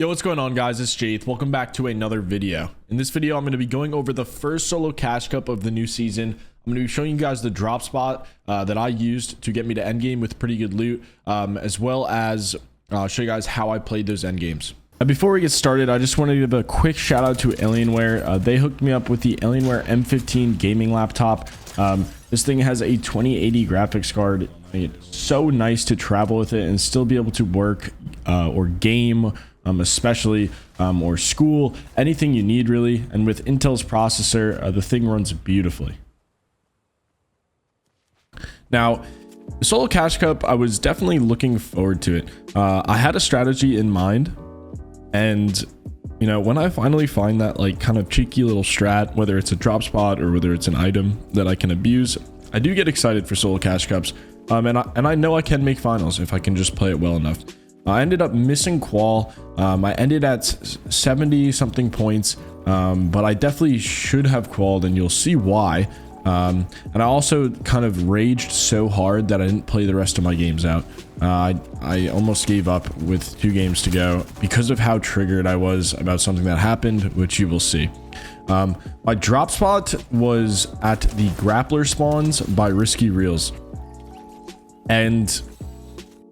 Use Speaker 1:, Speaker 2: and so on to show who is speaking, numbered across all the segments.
Speaker 1: Yo, what's going on, guys? It's Jayth. Welcome back to another video. In this video, I'm going to be going over the first solo cash cup of the new season. I'm going to be showing you guys the drop spot that I used to get me to endgame with pretty good loot, as well as show you guys how I played those endgames. Before we get started, I just wanted to give a quick shout out to Alienware. They hooked me up with the Alienware M15 gaming laptop. This thing has a 2080 graphics card. It's so nice to travel with it and still be able to work or game, especially or school, anything you need really. And with Intel's processor, the thing runs beautifully. Now, the solo cash cup, I was definitely looking forward to it. I had a strategy in mind, and you know, when I finally find that like kind of cheeky little strat, whether it's a drop spot or whether it's an item that I can abuse, I do get excited for solo cash cups. And I know I can make finals if I can just play it well enough. I ended up missing qual. I ended at 70 something points, but I definitely should have qualled, and you'll see why. And I also kind of raged so hard that I didn't play the rest of my games out. I almost gave up with 2 games to go because of how triggered I was about something that happened, which you will see. My drop spot was at the grappler spawns by Risky Reels, and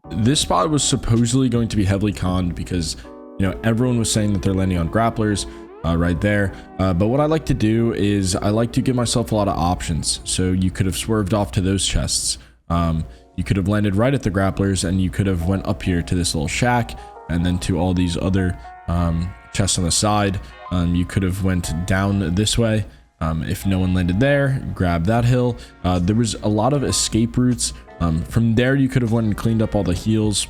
Speaker 1: this spot was supposedly going to be heavily conned because, you know, everyone was saying that they're landing on grapplers right there. But what I like to do is I like to give myself a lot of options. So you could have swerved off to those chests. You could have landed right at the grapplers, and you could have went up here to this little shack and then to all these other chests on the side. You could have went down this way. If no one landed there, grab that hill. There was a lot of escape routes. From there, you could have went and cleaned up all the heals,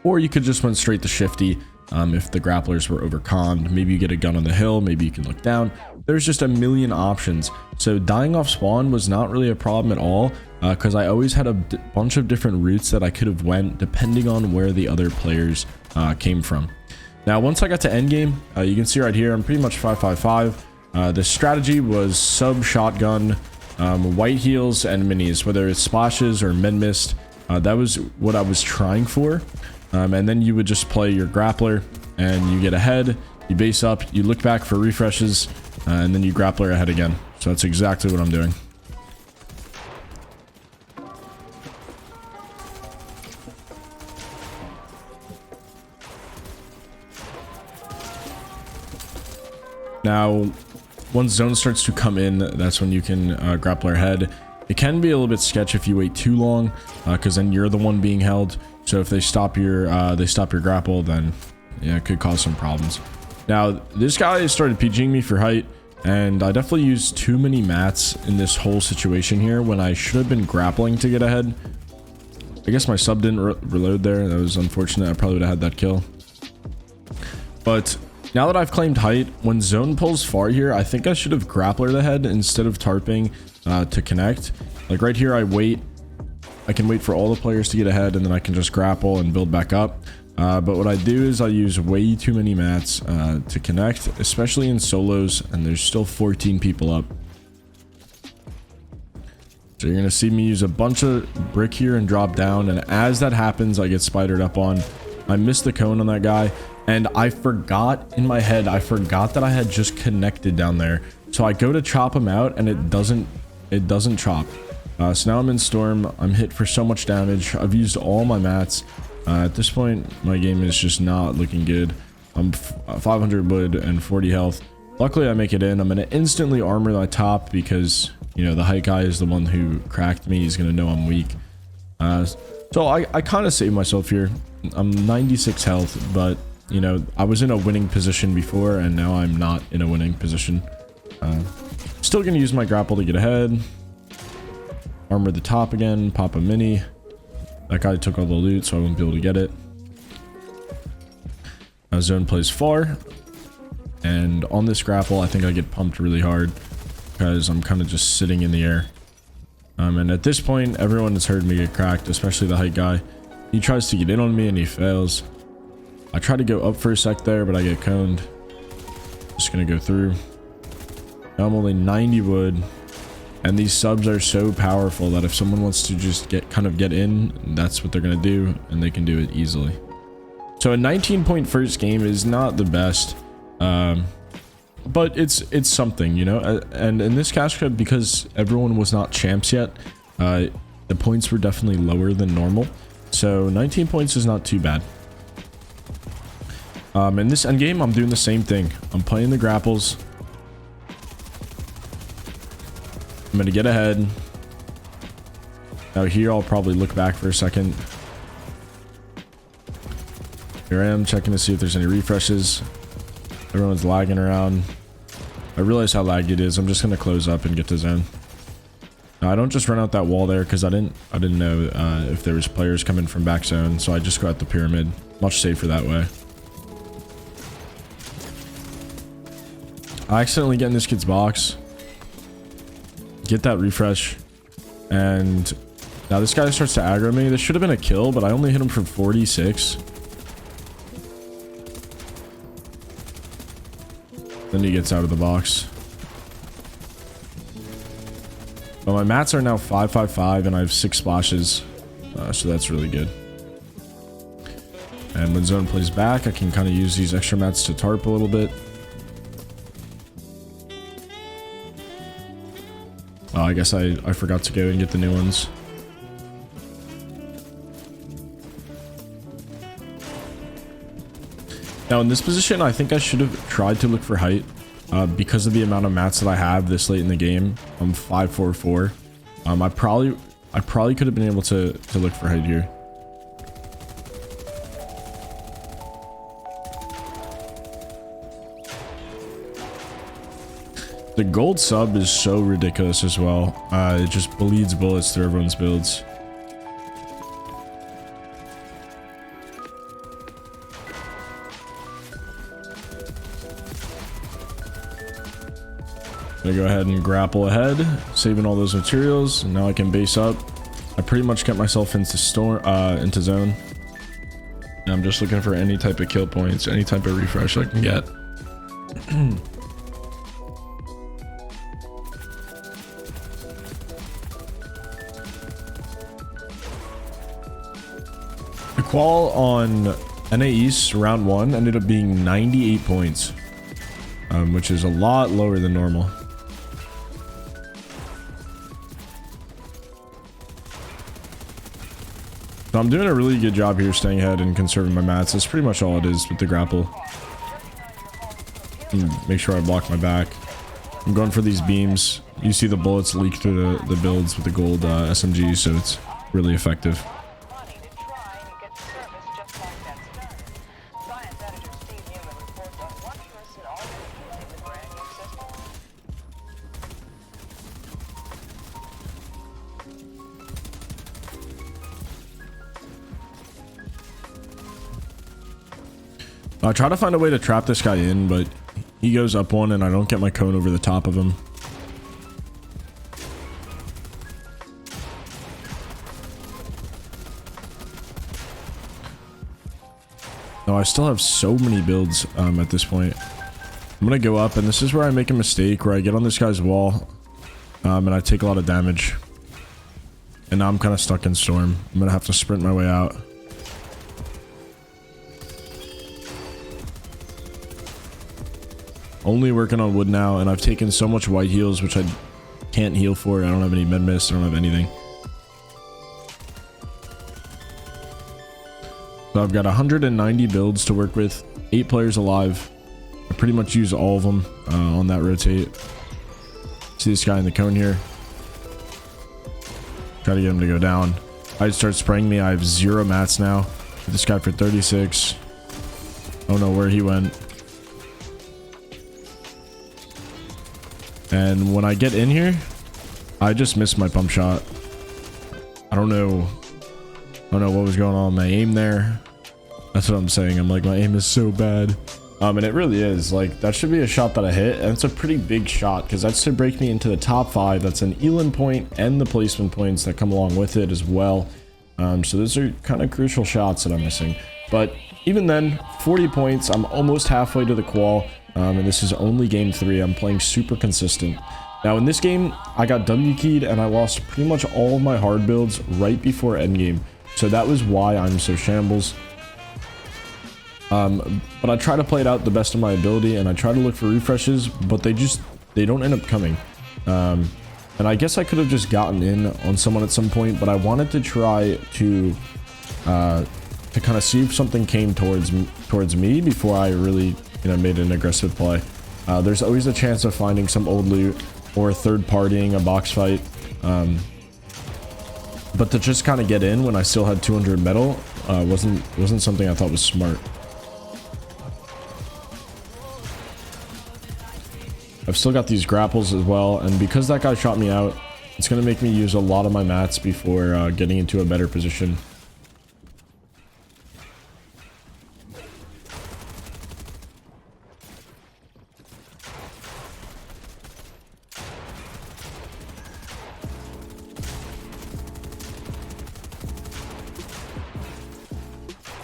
Speaker 1: or you could just went straight to Shifty. If the grapplers were overconned, maybe you get a gun on the hill, maybe you can look down. There's just a million options. So dying off spawn was not really a problem at all, because I always had a bunch of different routes that I could have went depending on where the other players came from. Now, once I got to endgame, you can see right here, I'm pretty much 555. The strategy was sub shotgun, white heals and minis, whether it's splashes or min mist. That was what I was trying for. And then you would just play your grappler, and you get ahead, you base up, you look back for refreshes, and then you grappler ahead again. So that's exactly what I'm doing. Now, once zone starts to come in, that's when you can grappler ahead. It can be a little bit sketchy if you wait too long, because then you're the one being held. So if they stop your grapple, then yeah, it could cause some problems. Now, this guy started PGing me for height, and I definitely used too many mats in this whole situation here when I should have been grappling to get ahead. I guess my sub didn't reload there. That was unfortunate. I probably would have had that kill. But now that I've claimed height, when zone pulls far here, I think I should have grapplered ahead instead of tarping to connect. Like right here, I can wait for all the players to get ahead, and then I can just grapple and build back up. But what I do is I use way too many mats to connect, especially in solos, and there's still 14 people up. So you're going to see me use a bunch of brick here and drop down, and as that happens, I get spidered up on. I missed the cone on that guy, and I forgot in my head, I forgot that I had just connected down there. So I go to chop him out, and it doesn't chop. So now I'm in storm. I'm hit for so much damage. I've used all my mats. At this point, my game is just not looking good. I'm 500 wood and 40 health. Luckily, I make it in. I'm going to instantly armor my top because, you know, the height guy is the one who cracked me. He's going to know I'm weak. So I kind of saved myself here. I'm 96 health, but, you know, I was in a winning position before, and now I'm not in a winning position. Still going to use my grapple to get ahead. Armor the top again, pop a mini. That guy took all the loot, so I won't be able to get it. Now zone plays far, and on this grapple, I think I get pumped really hard because I'm kind of just sitting in the air. And at this point, everyone has heard me get cracked, especially the height guy. He tries to get in on me, and he fails. I try to go up for a sec there, but I get coned. Just gonna go through. Now I'm only 90 wood. And these subs are so powerful that if someone wants to just get in, that's what they're going to do, and they can do it easily. So a 19-point first game is not the best, but it's something, you know. And in this cash cup, because everyone was not champs yet, the points were definitely lower than normal. So 19 points is not too bad. In this endgame, I'm doing the same thing. I'm playing the grapples. I'm going to get ahead. Now here, I'll probably look back for a second. Here I am checking to see if there's any refreshes. Everyone's lagging around. I realize how lagged it is. I'm just going to close up and get to zone. Now, I don't just run out that wall there because I didn't know if there was players coming from back zone. So I just go out the pyramid. Much safer that way. I accidentally get in this kid's box. Get that refresh. And now this guy starts to aggro me. This should have been a kill, but I only hit him for 46. Then he gets out of the box. But my mats are now 555 and I have 6 splashes. So that's really good. And when zone plays back, I can kind of use these extra mats to tarp a little bit. Oh, I guess I forgot to go and get the new ones. Now in this position, I think I should have tried to look for height. Because of the amount of mats that I have this late in the game. I'm 544. I probably could have been able to look for height here. The gold sub is so ridiculous as well. It just bleeds bullets through everyone's builds. Gonna go ahead and grapple ahead, saving all those materials. And now I can base up. I pretty much get myself into zone. And I'm just looking for any type of kill points, any type of refresh I can get. The qual on NA East round 1 ended up being 98 points, which is a lot lower than normal. So I'm doing a really good job here staying ahead and conserving my mats. That's pretty much all it is with the grapple. And make sure I block my back. I'm going for these beams. You see the bullets leak through the builds with the gold SMG, so it's really effective. I try to find a way to trap this guy in, but he goes up one and I don't get my cone over the top of him. No, I still have so many builds at this point. I'm gonna go up, and this is where I make a mistake, where I get on this guy's wall and I take a lot of damage. And now I'm kind of stuck in storm. I'm gonna have to sprint my way out. Only working on wood now, and I've taken so much white heals, which I can't heal for. I don't have any med mist. I don't have anything. So I've got 190 builds to work with. 8 players alive. I pretty much use all of them on that rotate. See this guy in the cone here. Try to get him to go down. I start spraying me. I have 0 mats now. This guy for 36. I don't know where he went. And when I get in here, I just missed my pump shot. I don't know what was going on with my aim there. That's what I'm saying. I'm like, my aim is so bad. And it really is. Like, that should be a shot that I hit, and it's a pretty big shot because that's to break me into the top 5. That's an Elan point and the placement points that come along with it as well. So those are kind of crucial shots that I'm missing. But even then, 40 points. I'm almost halfway to the qual. And this is only game 3. I'm playing super consistent. Now in this game, I got W keyed and I lost pretty much all of my hard builds right before endgame. So that was why I'm so shambles. But I try to play it out the best of my ability, and I try to look for refreshes, but they don't end up coming. And I guess I could have just gotten in on someone at some point, but I wanted to try to kind of see if something came towards me before I really, made an aggressive play. There's always a chance of finding some old loot or third partying a box fight. But to just kind of get in when I still had 200 metal wasn't something I thought was smart. I've still got these grapples as well, and because that guy shot me out, it's going to make me use a lot of my mats before getting into a better position.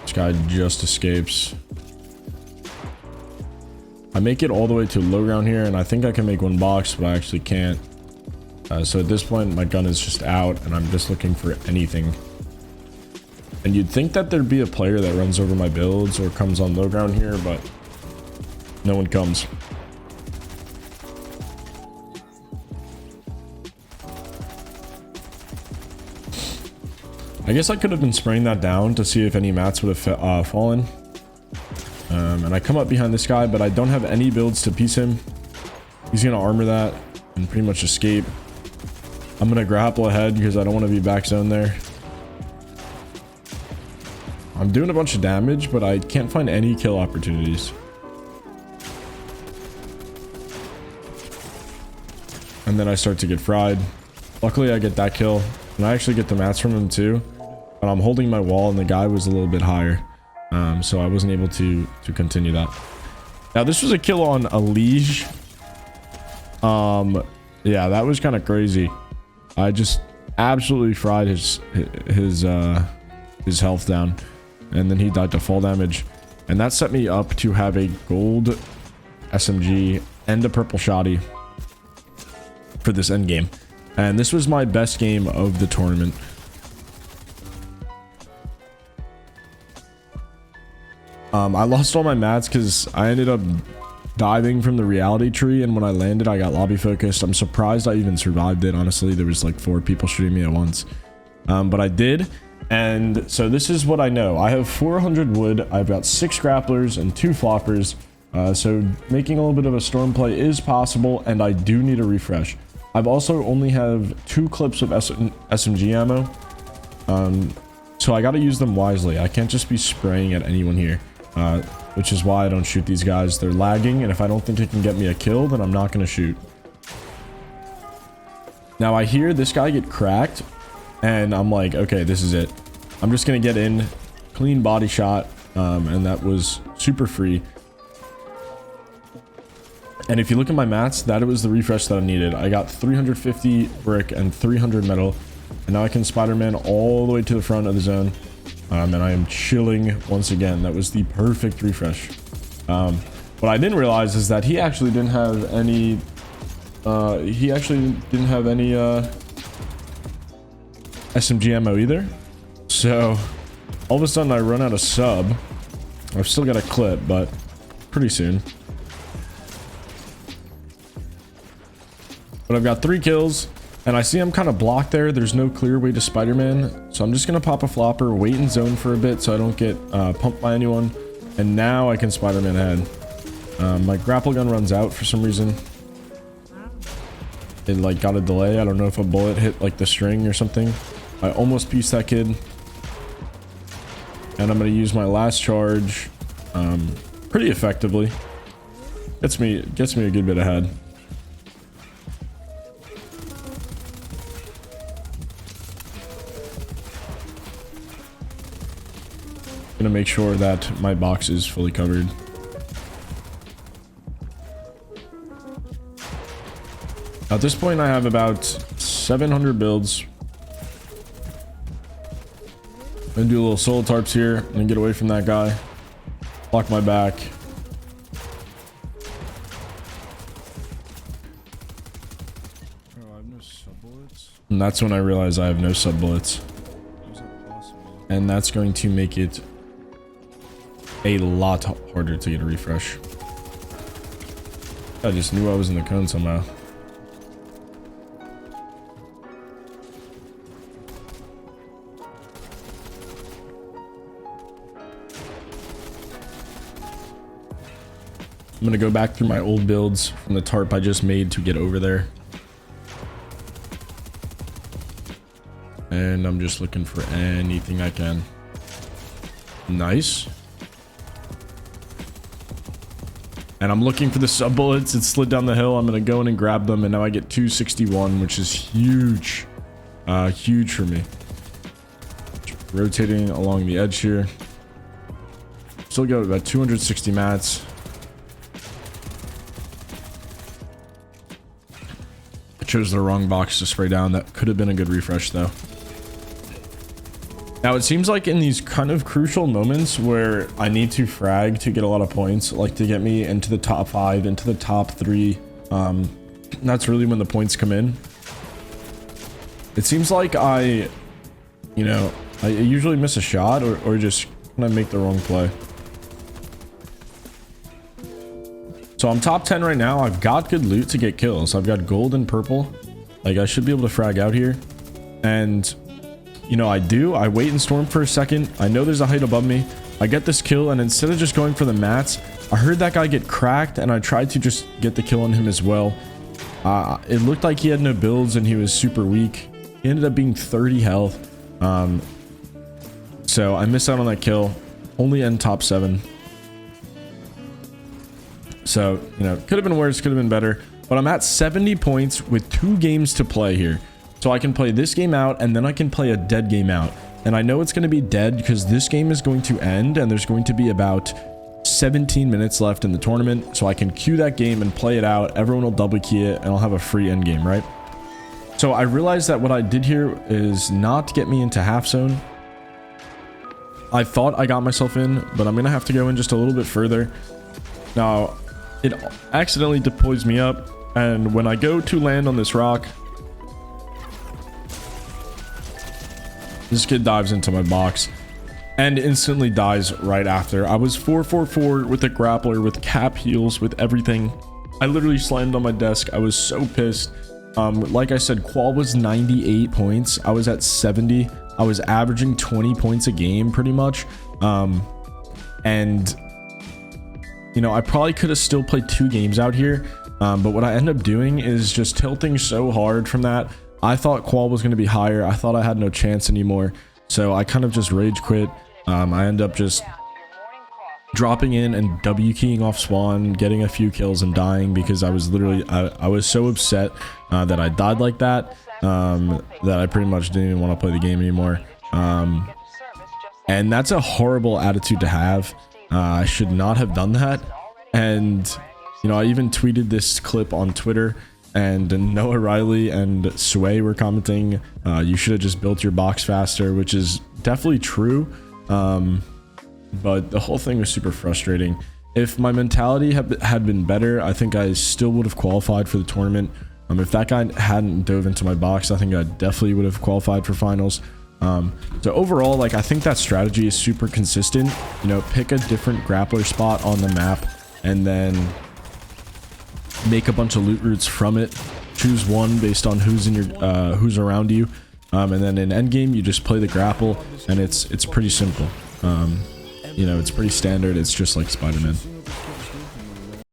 Speaker 1: This guy just escapes. I make it all the way to low ground here, and I think I can make one box, but I actually can't. So at this point, my gun is just out, and I'm just looking for anything. And you'd think that there'd be a player that runs over my builds or comes on low ground here, but no one comes. I guess I could have been spraying that down to see if any mats would have fallen. And I come up behind this guy, but I don't have any builds to piece him. He's going to armor that and pretty much escape. I'm going to grapple ahead because I don't want to be back zone there. I'm doing a bunch of damage, but I can't find any kill opportunities. And then I start to get fried. Luckily, I get that kill. And I actually get the mats from him too. But I'm holding my wall, and the guy was a little bit higher. So I wasn't able to continue that. Now, this was a kill on a liege. Yeah, that was kind of crazy. I just absolutely fried his health down, and then he died to fall damage, and that set me up to have a gold SMG and a purple shotty for this end game. And this was my best game of the tournament. I lost all my mats because I ended up diving from the reality tree, and when I landed, I got lobby focused. I'm surprised I even survived it, honestly. There was like 4 people shooting me at once. But I did, and so this is what I know. I have 400 wood, I've got 6 grapplers and 2 floppers, so making a little bit of a storm play is possible, and I do need a refresh. I've also only have 2 clips of SMG ammo, so I gotta use them wisely. I can't just be spraying at anyone here. Which is why I don't shoot these guys. They're lagging, and if I don't think it can get me a kill, then I'm not going to shoot. Now, I hear this guy get cracked, and I'm like, okay, this is it. I'm just going to get in, clean body shot, and that was super free. And if you look at my mats, that was the refresh that I needed. I got 350 brick and 300 metal, and now I can Spider-Man all the way to the front of the zone. And I am chilling once again. That was the perfect refresh. What I didn't realize is that he actually didn't have any SMG ammo either. So all of a sudden I run out of sub. I've still got a clip, but pretty soon. But I've got 3 kills. And I see I'm kind of blocked there. There's no clear way to Spider-Man. So I'm just going to pop a flopper, wait in zone for a bit so I don't get pumped by anyone. And now I can Spider-Man ahead. My grapple gun runs out for some reason. It like got a delay. I don't know if a bullet hit like the string or something. I almost pieced that kid. And I'm going to use my last charge pretty effectively. Gets me a good bit ahead. Gonna make sure that my box is fully covered. At this point, I have about 700 builds. I'm gonna do a little solo tarps here and then get away from that guy. Block my back.
Speaker 2: Oh, I have no sub bullets.
Speaker 1: And that's when I realize I have no sub bullets.
Speaker 2: How is that possible?
Speaker 1: And that's going to make it a lot harder to get a refresh. I just knew I was in the cone somehow. I'm gonna go back through my old builds from the tarp I just made to get over there. And I'm just looking for anything I can. Nice. And I'm looking for the sub bullets. It slid down the hill. I'm gonna go in and grab them, and now I get 261, which is huge. Huge for me. Just rotating along the edge here. Still got about 260 mats. I chose the wrong box to spray down. That could have been a good refresh though. Now it seems like in these kind of crucial moments where I need to frag to get a lot of points, like to get me into the top 5, into the top 3, that's really when the points come in. It seems like I usually miss a shot or just kind of make the wrong play. So I'm top 10 right now. I've got good loot to get kills. I've got gold and purple. Like I should be able to frag out here. And you know, I wait in storm for a second. I know there's a height above me. I get this kill, and instead of just going for the mats, I heard that guy get cracked, and I tried to just get the kill on him as well. It looked like he had no builds, and he was super weak. He ended up being 30 health. So I missed out on that kill. Only end top 7. So, you know, could have been worse, could have been better. But I'm at 70 points with 2 games to play here. So I can play this game out, and then I can play a dead game out. And I know it's going to be dead because this game is going to end, and there's going to be about 17 minutes left in the tournament. So I can queue that game and play it out. Everyone will double key it, and I'll have a free end game, right? So I realized that what I did here is not get me into half zone. I thought I got myself in, but I'm going to have to go in just a little bit further. Now, it accidentally deploys me up, and when I go to land on this rock, this kid dives into my box and instantly dies right after. I was 444 with a grappler, with cap heals, with everything. I literally slammed on my desk. I was so pissed. Like I said, qual was 98 points. I was at 70. I was averaging 20 points a game pretty much. And you know, I probably could have still played 2 games out here. But what I ended up doing is just tilting so hard from that. I thought qual was going to be higher. I thought I had no chance anymore. So I kind of just rage quit. I end up just dropping in and W keying off spawn, getting a few kills and dying because I was literally, I was so upset that I died like that, that I pretty much didn't even want to play the game anymore. And that's a horrible attitude to have. I should not have done that. And, you know, I even tweeted this clip on Twitter. And Noah Riley and Sway were commenting, you should have just built your box faster, which is definitely true. But the whole thing was super frustrating. If my mentality had been better, I think I still would have qualified for the tournament. If that guy hadn't dove into my box, I think I definitely would have qualified for finals. So overall, like, I think that strategy is super consistent. You know, pick a different grappler spot on the map and then make a bunch of loot routes from it. Choose one based on who's in your who's around you, and then in endgame you just play the grapple, and it's pretty simple. You know, it's pretty standard. It's just like Spider-Man.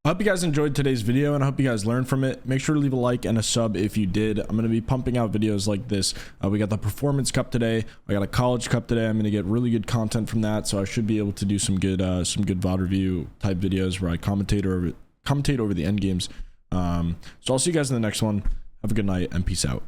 Speaker 1: I hope you guys enjoyed today's video, and I hope you guys learned from it. Make sure to leave a like and a sub if you did. I'm going to be pumping out videos like this. We got the Performance Cup today. I got a College Cup today. I'm going to get really good content from that, so I should be able to do some good VOD review type videos where I commentate over the end games. So I'll see you guys in the next one. Have a good night and peace out.